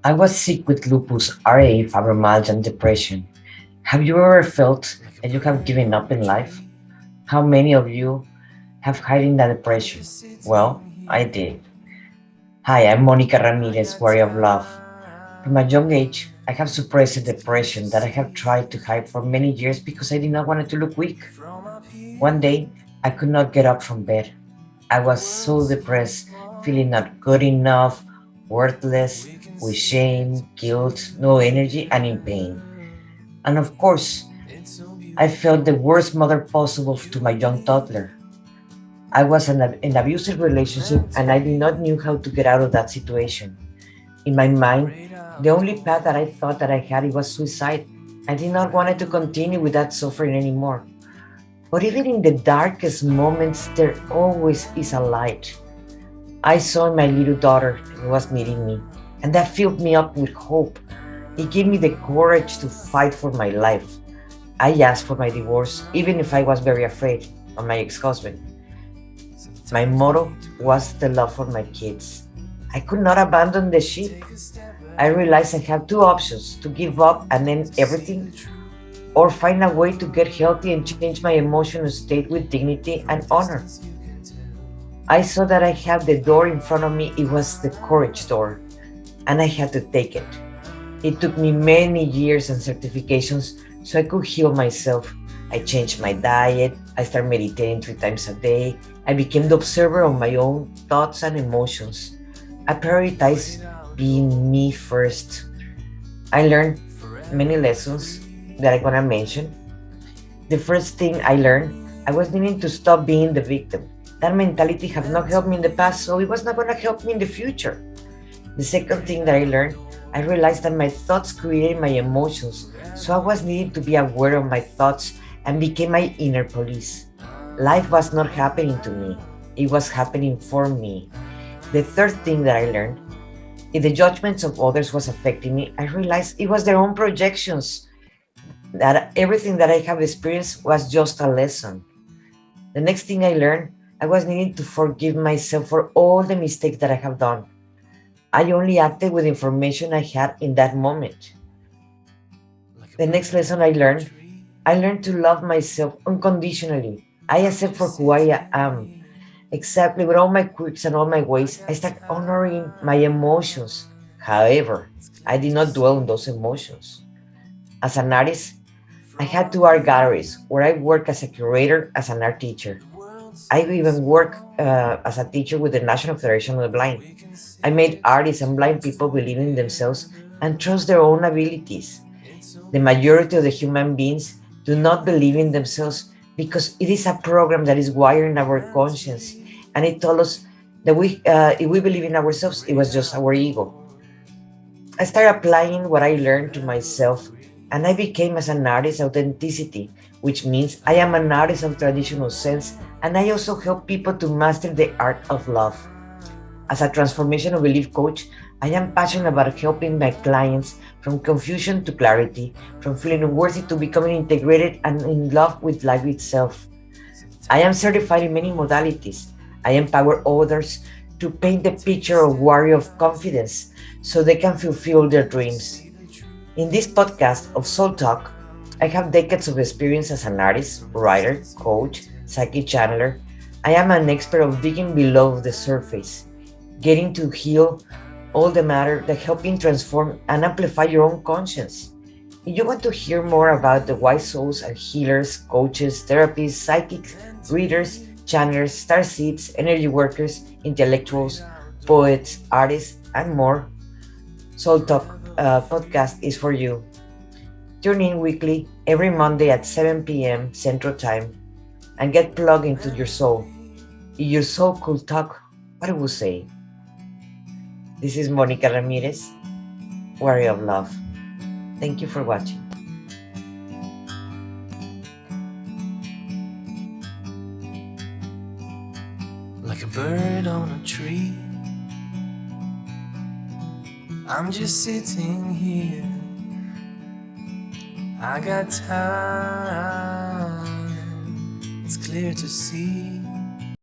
I was sick with lupus, RA, fibromyalgia, and depression. Have you ever felt that you have given up in life? How many of you have hiding that depression? Well, I did. Hi, I'm Monica Ramirez, Warrior of Love. From a young age, I have suppressed a depression that I have tried to hide for many years because I did not want it to look weak. One day, I could not get up from bed. I was so depressed, feeling not good enough, worthless, with shame, guilt, no energy, and in pain. And of course, I felt the worst mother possible to my young toddler. I was in an abusive relationship and I did not knew how to get out of that situation. In my mind, the only path that I thought that I had it was suicide. I did not want to continue with that suffering anymore. But even in the darkest moments, there always is a light. I saw my little daughter who was meeting me, and that filled me up with hope. It gave me the courage to fight for my life. I asked for my divorce, even if I was very afraid of my ex husband. My motto was the love for my kids. I could not abandon the sheep. I realized I had two options to give up and end everything, or find a way to get healthy and change my emotional state with dignity and honor. I saw that I had the door in front of me, it was the courage door, and I had to take it. It took me many years and certifications so I could heal myself. I changed my diet, I started meditating 3 times a day, I became the observer of my own thoughts and emotions. I prioritized being me first. I learned many lessons that I'm gonna mention. The first thing I learned, I was needing to stop being the victim. That mentality have not helped me in the past, so it was not gonna help me in the future. The second thing that I learned, I realized that my thoughts created my emotions, so I was needing to be aware of my thoughts and became my inner police. Life was not happening to me, it was happening for me. The third thing that I learned, if the judgments of others was affecting me, I realized it was their own projections, that everything that I have experienced was just a lesson. The next thing I learned, I was needing to forgive myself for all the mistakes that I have done. I only acted with information I had in that moment. The next lesson I learned to love myself unconditionally. I accept for who I am, exactly with all my quirks and all my ways. I start honoring my emotions. However, I did not dwell on those emotions. As an artist, I had two art galleries where I work as a curator, as an art teacher. I even work as a teacher with the National Federation of the Blind. I made artists and blind people believe in themselves and trust their own abilities. The majority of the human beings do not believe in themselves because it is a program that is wired in our conscience, and it told us that if we believe in ourselves, it was just our ego. I started applying what I learned to myself, and I became as an artist authenticity, which means I am an artist of traditional sense, and I also help people to master the art of love. As a transformational belief coach, I am passionate about helping my clients from confusion to clarity, from feeling unworthy to becoming integrated and in love with life itself. I am certified in many modalities. I empower others to paint the picture of warrior of confidence so they can fulfill their dreams. In this podcast of Soul Talk, I have decades of experience as an artist, writer, coach, psychic channeler. I am an expert of digging below the surface, getting to heal all the matter that helping transform and amplify your own conscience. If you want to hear more about the wise souls and healers, coaches, therapists, psychics, readers, channelers, star seeds, energy workers, intellectuals, poets, artists, and more, Soul Talk podcast is for you. Tune in weekly every Monday at 7 p.m. Central Time and get plugged into your soul. If your soul could talk, what it would say? This is Monica Ramirez, Warrior of Love. Thank you for watching. Like a bird on a tree, I'm just sitting here. I got time, it's clear to see.